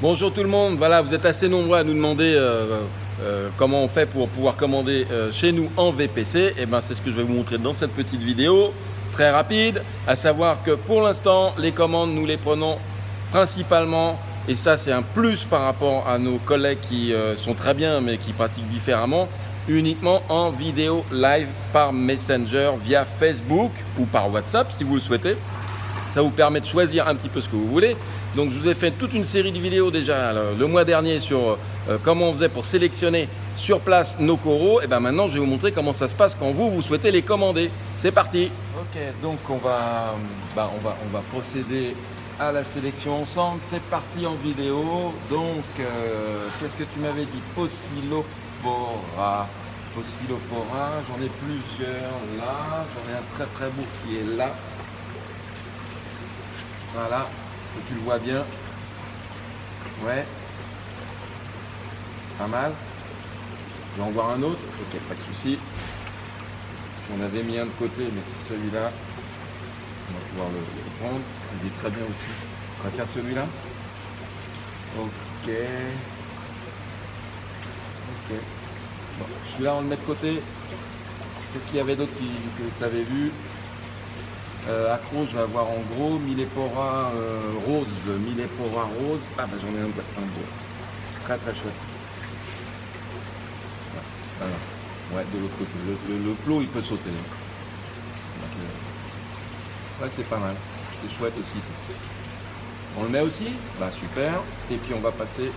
Bonjour tout le monde, voilà, vous êtes assez nombreux à nous demander comment on fait pour pouvoir commander chez nous en VPC. Et ben c'est ce que je vais vous montrer dans cette petite vidéo, très rapide, à savoir que pour l'instant, les commandes, nous les prenons principalement, et ça c'est un plus par rapport à nos collègues qui sont très bien mais qui pratiquent différemment, uniquement en vidéo live par Messenger via Facebook ou par WhatsApp si vous le souhaitez. Ça vous permet de choisir un petit peu ce que vous voulez. Donc je vous ai fait toute une série de vidéos déjà le mois dernier sur comment on faisait pour sélectionner sur place nos coraux. Et bien maintenant je vais vous montrer comment ça se passe quand vous souhaitez les commander. C'est parti. Ok, donc on va procéder à la sélection ensemble. C'est parti en vidéo. Donc qu'est-ce que tu m'avais dit? Pocillopora. Pocillopora, j'en ai plusieurs là. J'en ai un très très beau qui est là. Voilà, est-ce que tu le vois bien? Ouais. Pas mal. Je vais en voir un autre. Ok, pas de souci. On avait mis un de côté, mais celui-là, on va pouvoir le prendre. Il est très bien aussi. On va faire celui-là. Ok. Ok. Bon, celui-là, on le met de côté. Qu'est-ce qu'il y avait d'autre que tu avais vu? Accro, je vais avoir en gros Millepora rose. Millepora rose. Ah bah j'en ai un beau. Très très chouette. Voilà. Ouais, de l'autre côté. Le plot il peut sauter. Ouais, c'est pas mal. C'est chouette aussi. On le met aussi? Bah super. Et puis on va passer.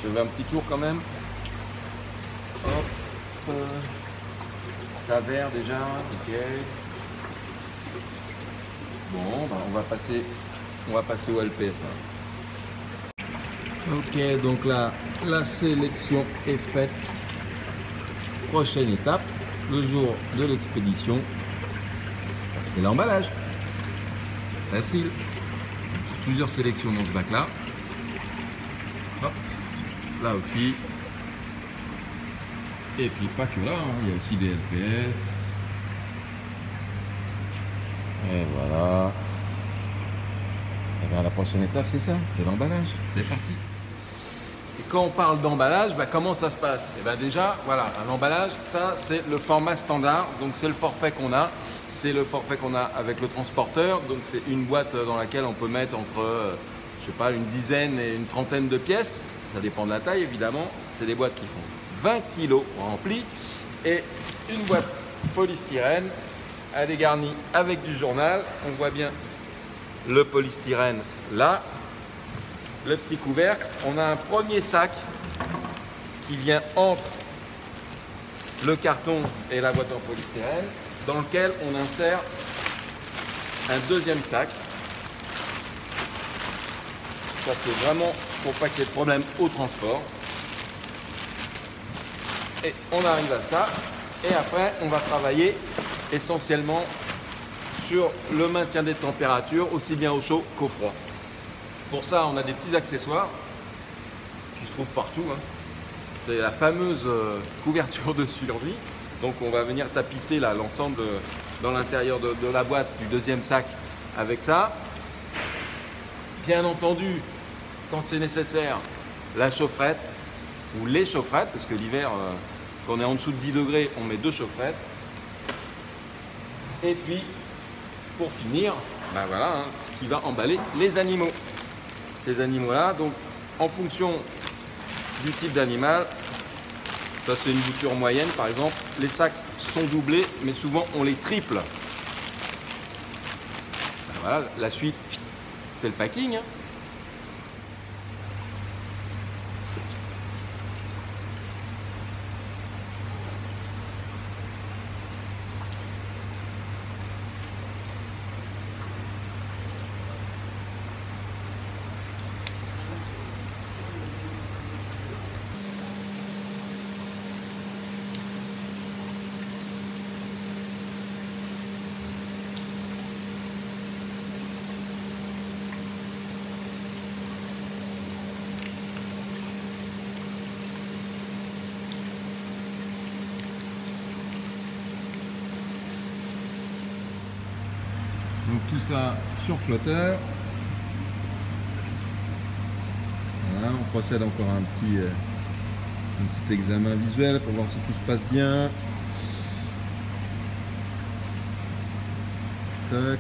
Je vais un petit tour quand même. Hop. Ça vert déjà. Ok. Bon, bah on va passer au LPS. Ok, donc là, la sélection est faite. Prochaine étape, le jour de l'expédition, c'est l'emballage. Facile. Plusieurs sélections dans ce bac-là. Hop, là aussi. Et puis pas que là, hein, il y a aussi des LPS. Et voilà. Et bien la prochaine étape, c'est ça, c'est l'emballage. C'est parti. Et quand on parle d'emballage, comment ça se passe? Et bien déjà, voilà, l'emballage, ça c'est le format standard. Donc c'est le forfait qu'on a. C'est le forfait qu'on a avec le transporteur. Donc c'est une boîte dans laquelle on peut mettre entre, je sais pas, une dizaine et une trentaine de pièces. Ça dépend de la taille évidemment. C'est des boîtes qui font 20 kg remplies. Et une boîte polystyrène. Elle est garnie avec du journal. On voit bien le polystyrène là. Le petit couvercle. On a un premier sac qui vient entre le carton et la boîte en polystyrène, dans lequel on insère un deuxième sac. Ça c'est vraiment pour pas qu'il y ait de problème au transport. Et on arrive à ça. Et après on va travailler essentiellement sur le maintien des températures, aussi bien au chaud qu'au froid. Pour ça, on a des petits accessoires qui se trouvent partout. Hein. C'est la fameuse couverture de survie. Donc on va venir tapisser là l'ensemble dans l'intérieur de la boîte du deuxième sac avec ça. Bien entendu, quand c'est nécessaire, la chaufferette ou les chaufferettes, parce que l'hiver, quand on est en dessous de 10 degrés, on met 2 chaufferettes. Et puis, pour finir, ben voilà, hein, ce qui va emballer les animaux. Ces animaux-là, donc en fonction du type d'animal, ça c'est une bouture moyenne par exemple, les sacs sont doublés, mais souvent on les triple. Ben voilà, la suite, c'est le packing. Hein. Donc tout ça sur flotteur. procède encore à un petit examen visuel pour voir si tout se passe bien. Tac.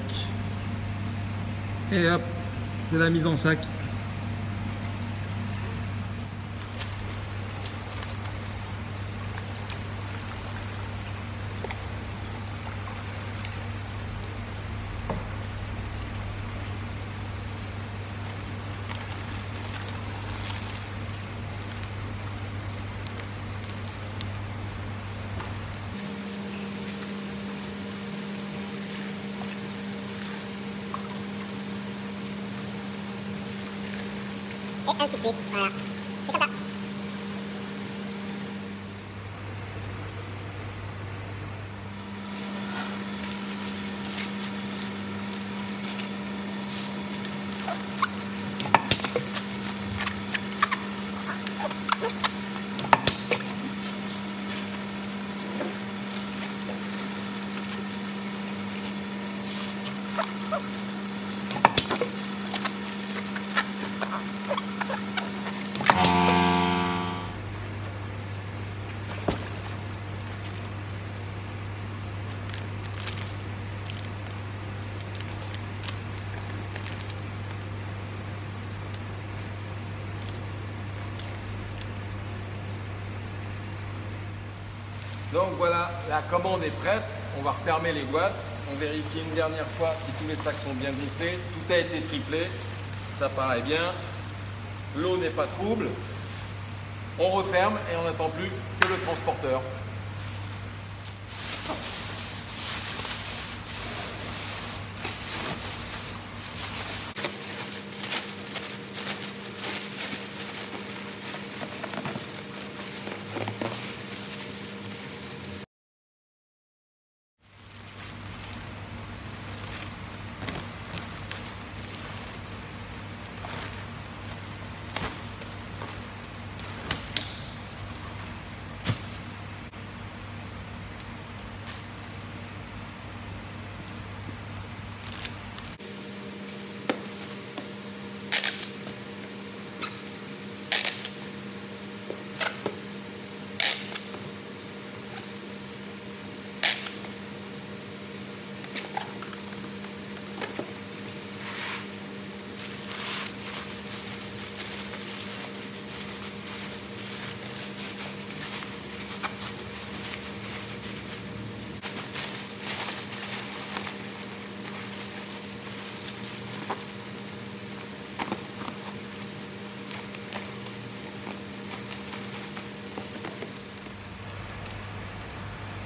Et hop, c'est la mise en sac. Et ainsi de suite, voilà. C'est comme ça. Donc voilà, la commande est prête. On va refermer les boîtes. On vérifie une dernière fois si tous les sacs sont bien gonflés. Tout a été triplé. Ça paraît bien. L'eau n'est pas trouble. On referme et on n'attend plus que le transporteur.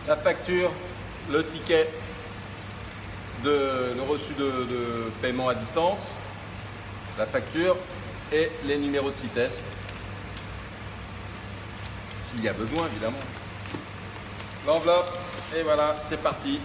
La facture, le ticket, le reçu de paiement à distance, la facture et les numéros de CITES, s'il y a besoin évidemment. L'enveloppe, et voilà, c'est parti.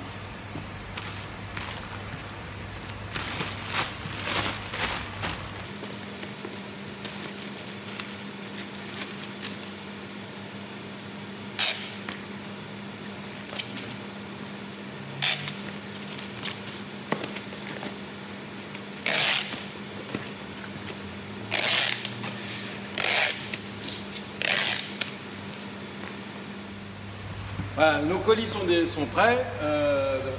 Voilà, nos colis sont prêts,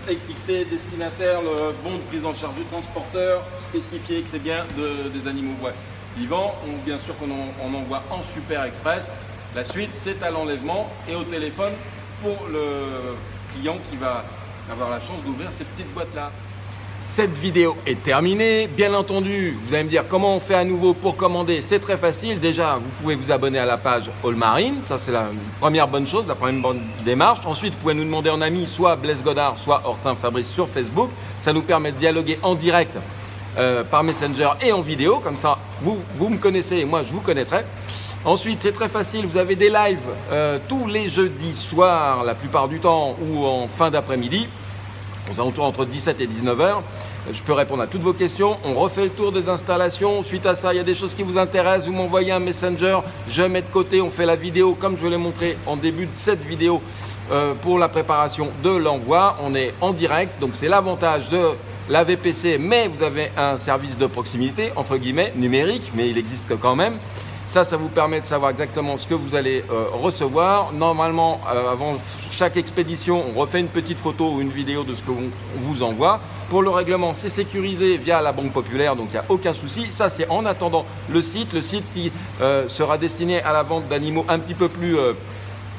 étiquetés, destinataire, le bon de prise en charge du transporteur, spécifié que c'est bien des animaux vivants. Donc, bien sûr qu'on envoie en Super Express. La suite, c'est à l'enlèvement et au téléphone pour le client qui va avoir la chance d'ouvrir ces petites boîtes-là. Cette vidéo est terminée. Bien entendu, vous allez me dire comment on fait à nouveau pour commander. C'est très facile. Déjà, vous pouvez vous abonner à la page All Marine. Ça, c'est la première bonne chose, la première bonne démarche. Ensuite, vous pouvez nous demander en ami soit Blaise Godard, soit Hortin Fabrice sur Facebook. Ça nous permet de dialoguer en direct par Messenger et en vidéo. Comme ça, vous me connaissez et moi, je vous connaîtrai. Ensuite, c'est très facile. Vous avez des lives tous les jeudis soirs, la plupart du temps, ou en fin d'après-midi. Aux alentours entre 17 et 19 h. Je peux répondre à toutes vos questions. On refait le tour des installations. Suite à ça, il y a des choses qui vous intéressent. Vous m'envoyez un Messenger. Je mets de côté. On fait la vidéo comme je vous l'ai montré en début de cette vidéo pour la préparation de l'envoi. On est en direct. Donc, c'est l'avantage de la VPC. Mais vous avez un service de proximité, entre guillemets, numérique. Mais il existe quand même. Ça vous permet de savoir exactement ce que vous allez recevoir. Normalement, avant chaque expédition, on refait une petite photo ou une vidéo de ce qu'on vous envoie. Pour le règlement, c'est sécurisé via la Banque Populaire, donc il n'y a aucun souci. Ça, c'est en attendant le site qui sera destiné à la vente d'animaux un petit peu plus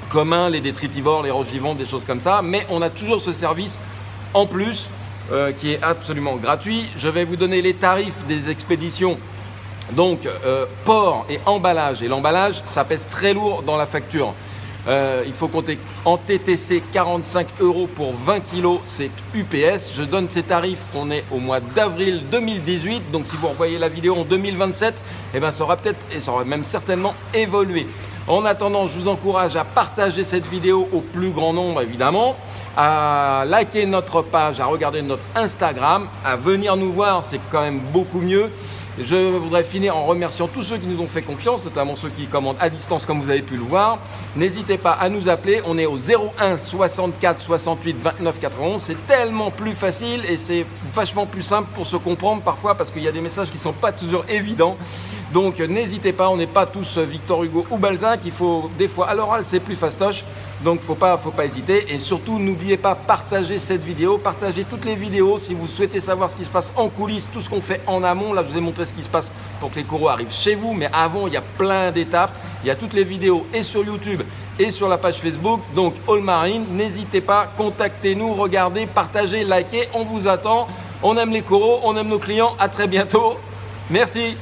communs, les détritivores, les roches vivantes, des choses comme ça. Mais on a toujours ce service en plus qui est absolument gratuit. Je vais vous donner les tarifs des expéditions. Donc, port et emballage. Et l'emballage, ça pèse très lourd dans la facture. Il faut compter en TTC 45 € pour 20 kg, c'est UPS. Je donne ces tarifs, on est au mois d'avril 2018. Donc, si vous revoyez la vidéo en 2027, eh ben, ça aura peut-être et ça aura même certainement évolué. En attendant, je vous encourage à partager cette vidéo au plus grand nombre, évidemment, à liker notre page, à regarder notre Instagram, à venir nous voir, c'est quand même beaucoup mieux. Je voudrais finir en remerciant tous ceux qui nous ont fait confiance, notamment ceux qui commandent à distance comme vous avez pu le voir. N'hésitez pas à nous appeler, on est au 01 64 68 29 91. C'est tellement plus facile et c'est vachement plus simple pour se comprendre parfois parce qu'il y a des messages qui ne sont pas toujours évidents. Donc n'hésitez pas, on n'est pas tous Victor Hugo ou Balzac, il faut des fois à l'oral c'est plus fastoche. Donc faut pas hésiter et surtout n'oubliez pas partager cette vidéo, partagez toutes les vidéos si vous souhaitez savoir ce qui se passe en coulisses, tout ce qu'on fait en amont. Là je vous ai montré ce qui se passe pour que les coraux arrivent chez vous, mais avant il y a plein d'étapes. Il y a toutes les vidéos et sur YouTube et sur la page Facebook, donc All Marine. N'hésitez pas, contactez-nous, regardez, partagez, likez, on vous attend. On aime les coraux, on aime nos clients, à très bientôt. Merci.